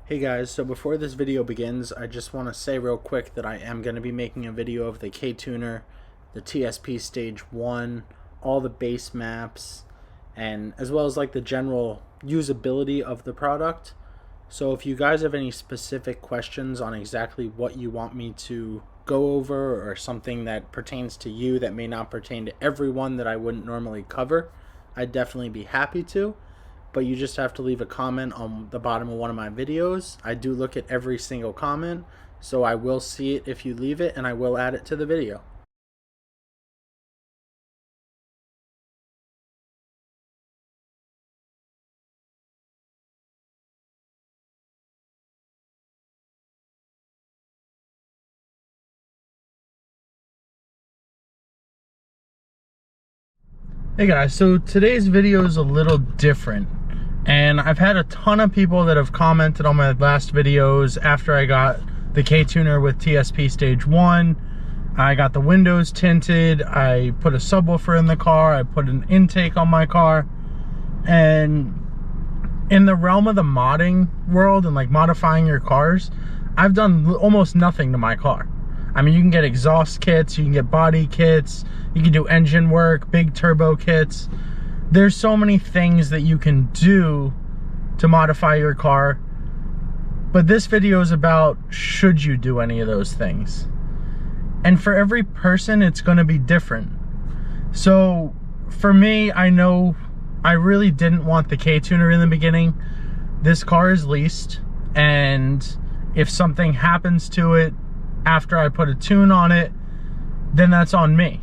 Hey guys, so before this video begins, I just want to say real quick that I am going to be making a video of the K-Tuner, the TSP Stage 1, all the base maps, and as well as like the general usability of the product. So if you guys have any specific questions on exactly what you want me to go over or something that pertains to you that may not pertain to everyone that I wouldn't normally cover, I'd definitely be happy to. But you just have to leave a comment on the bottom of one of my videos. I do look at every single comment, so I will see it if you leave it, and I will add it to the video. Hey guys, so today's video is a little different. And I've had a ton of people that have commented on my last videos after I got the K-Tuner with TSP Stage 1. I got the windows tinted, I put a subwoofer in the car, I put an intake on my car. And in the realm of the modding world and like modifying your cars, I've done almost nothing to my car. I mean, you can get exhaust kits, you can get body kits, you can do engine work, big turbo kits. There's so many things that you can do to modify your car, but this video is about should you do any of those things. And for every person, it's going to be different. So for me, I know I really didn't want the K-Tuner in the beginning. This car is leased, and if something happens to it after I put a tune on it, then that's on me.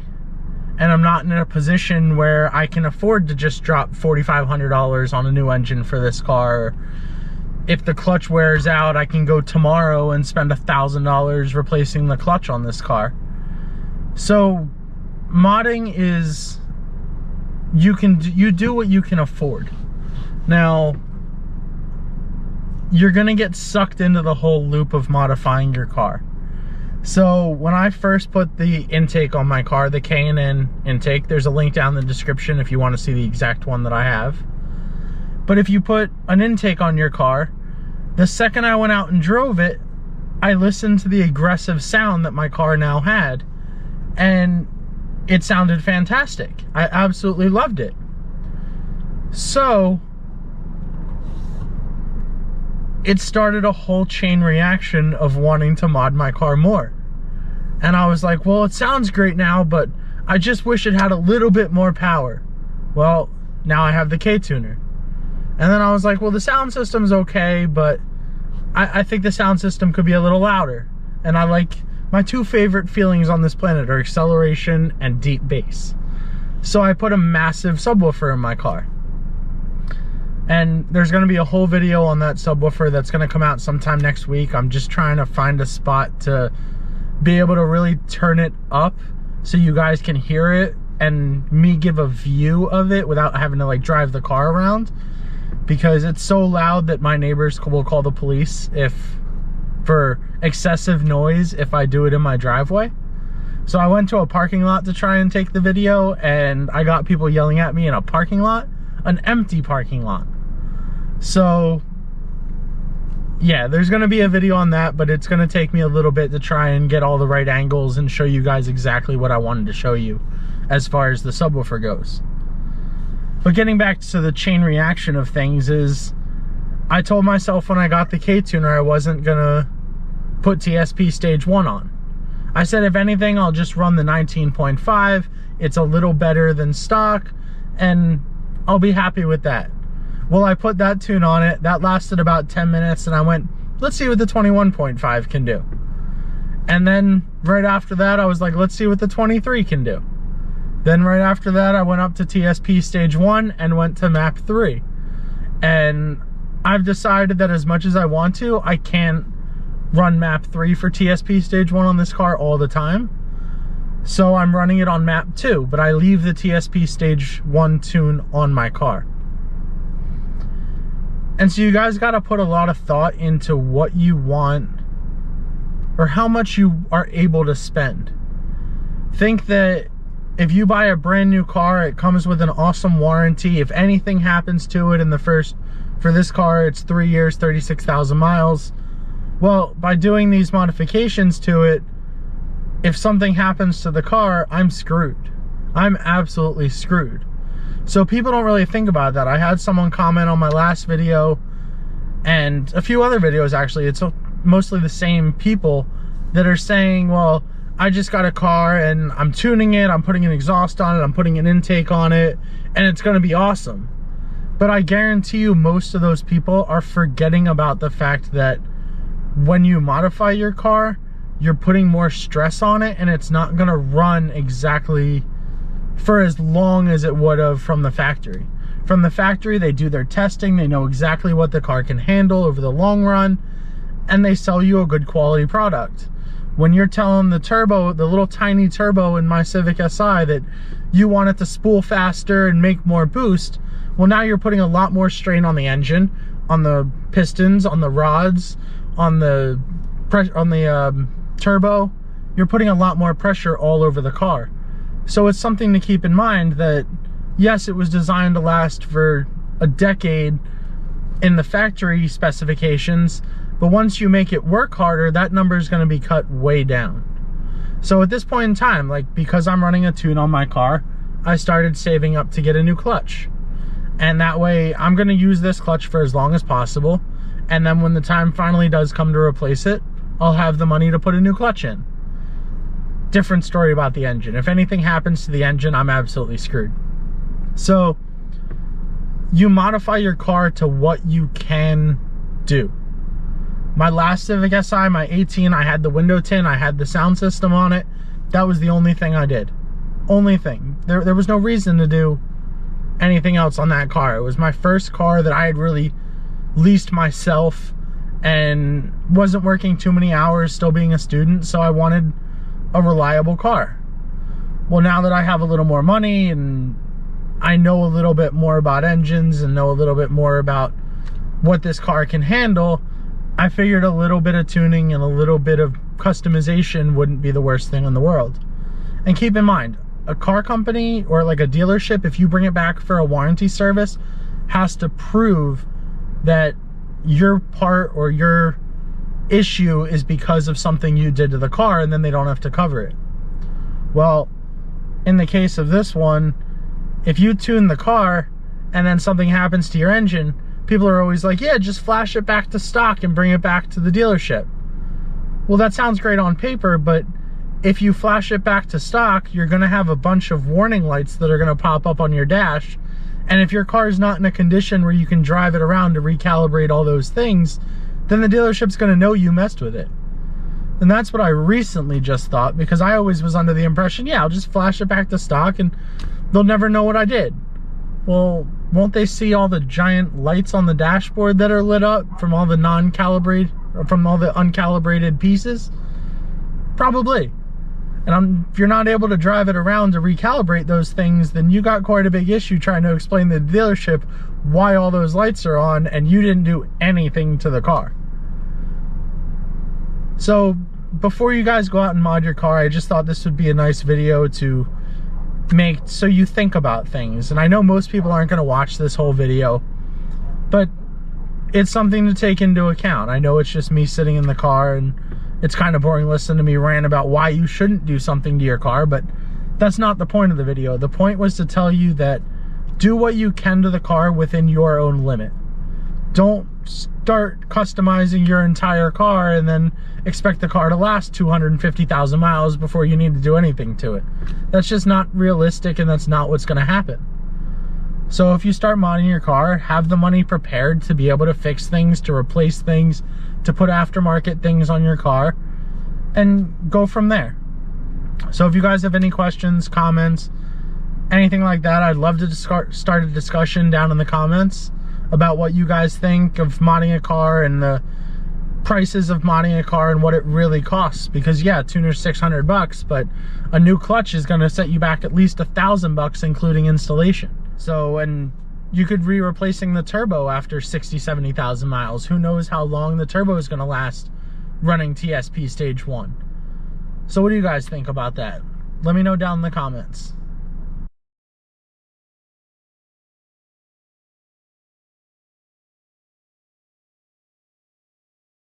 And I'm not in a position where I can afford to just drop $4,500 on a new engine for this car. If the clutch wears out, I can go tomorrow and spend $1,000 replacing the clutch on this car. So modding is, you do what you can afford. Now, you're gonna get sucked into the whole loop of modifying your car. So when I first put the intake on my car, the K&N intake, there's a link down in the description if you want to see the exact one that I have. But if you put an intake on your car, the second I went out and drove it, I listened to the aggressive sound that my car now had, and it sounded fantastic. I absolutely loved it. So it started a whole chain reaction of wanting to mod my car more. And I was like, well, it sounds great now, but I just wish it had a little bit more power. Well, now I have the K-Tuner. And then I was like, well, the sound system's okay, but I think the sound system could be a little louder. And I like, my two favorite feelings on this planet are acceleration and deep bass. So I put a massive subwoofer in my car. And there's going to be a whole video on that subwoofer that's going to come out sometime next week. I'm just trying to find a spot to be able to really turn it up so you guys can hear it and me give a view of it without having to like drive the car around, because it's so loud that my neighbors will call the police for excessive noise if I do it in my driveway. So I went to a parking lot to try and take the video, and I got people yelling at me in a parking lot, an empty parking lot. So yeah, there's gonna be a video on that, but it's gonna take me a little bit to try and get all the right angles and show you guys exactly what I wanted to show you as far as the subwoofer goes. But getting back to the chain reaction of things is, I told myself when I got the K-Tuner I wasn't gonna put TSP Stage 1 on. I said, if anything, I'll just run the 19.5. It's a little better than stock, and I'll be happy with that. Well, I put that tune on it. That lasted about 10 minutes, and I went, let's see what the 21.5 can do. And then right after that, I was like, let's see what the 23 can do. Then right after that, I went up to TSP Stage 1 and went to map 3. And I've decided that as much as I want to, I can't run map 3 for TSP Stage 1 on this car all the time. So I'm running it on map 2, but I leave the TSP Stage 1 tune on my car. And so you guys got to put a lot of thought into what you want or how much you are able to spend. Think that If you buy a brand new car, it comes with an awesome warranty. If anything happens to it in the first, for this car, it's 3 years, 36,000 miles. Well, by doing these modifications to it, if something happens to the car, I'm screwed. I'm absolutely screwed. So people don't really think about that. I had someone comment on my last video and a few other videos actually. It's mostly the same people that are saying, well, I just got a car and I'm tuning it, I'm putting an exhaust on it, I'm putting an intake on it, and it's gonna be awesome. But I guarantee you most of those people are forgetting about the fact that when you modify your car, you're putting more stress on it and it's not gonna run exactly for as long as it would have from the factory. From the factory, they do their testing, they know exactly what the car can handle over the long run, and they sell you a good quality product. When you're telling the turbo, the little tiny turbo in my Civic Si, that you want it to spool faster and make more boost, well, now you're putting a lot more strain on the engine, on the pistons, on the rods, on the turbo. You're putting a lot more pressure all over the car. So it's something to keep in mind that, yes, it was designed to last for a decade in the factory specifications, but once you make it work harder, that number is going to be cut way down. So at this point in time, like, because I'm running a tune on my car, I started saving up to get a new clutch. And that way, I'm going to use this clutch for as long as possible. And then when the time finally does come to replace it, I'll have the money to put a new clutch in. Different story about the engine. If anything happens to the engine, I'm absolutely screwed. So you modify your car to what you can do. My last Civic Si, my 18, I had the window tint, I had the sound system on it. That was the only thing I did. Only thing. There was no reason to do anything else on that car. It was my first car that I had really leased myself and wasn't working too many hours, still being a student, so I wanted a reliable car. Well, now that I have a little more money and I know a little bit more about engines and know a little bit more about what this car can handle, I figured a little bit of tuning and a little bit of customization wouldn't be the worst thing in the world. And keep in mind, a car company or like a dealership, if you bring it back for a warranty service, has to prove that your part or your issue is because of something you did to the car, and then they don't have to cover it. Well, in the case of this one, if you tune the car and then something happens to your engine, people are always like, yeah, just flash it back to stock and bring it back to the dealership. Well, that sounds great on paper, but if you flash it back to stock, you're gonna have a bunch of warning lights that are gonna pop up on your dash. And if your car is not in a condition where you can drive it around to recalibrate all those things, then the dealership's gonna know you messed with it. And that's what I recently just thought, because I always was under the impression, yeah, I'll just flash it back to stock and they'll never know what I did. Well, won't they see all the giant lights on the dashboard that are lit up from all the from all the uncalibrated pieces? Probably. And if you're not able to drive it around to recalibrate those things, then you got quite a big issue trying to explain to the dealership why all those lights are on and you didn't do anything to the car. So before you guys go out and mod your car, I just thought this would be a nice video to make so you think about things. And I know most people aren't going to watch this whole video, but it's something to take into account. I know it's just me sitting in the car and it's kind of boring listening to me rant about why you shouldn't do something to your car, but that's not the point of the video. The point was to tell you that do what you can to the car within your own limit. Don't start customizing your entire car and then expect the car to last 250,000 miles before you need to do anything to it. That's just not realistic, and that's not what's going to happen. So if you start modding your car, have the money prepared to be able to fix things, to replace things, to put aftermarket things on your car, and go from there. So if you guys have any questions, comments, anything like that, I'd love to start a discussion down in the comments about what you guys think of modding a car and the prices of modding a car and what it really costs. Because yeah, tuner's $600, but a new clutch is going to set you back at least $1,000 including installation. So, and you could be replacing the turbo after 60-70,000 miles. Who knows how long the turbo is going to last running TSP stage 1. So what do you guys think about that? Let me know down in the comments.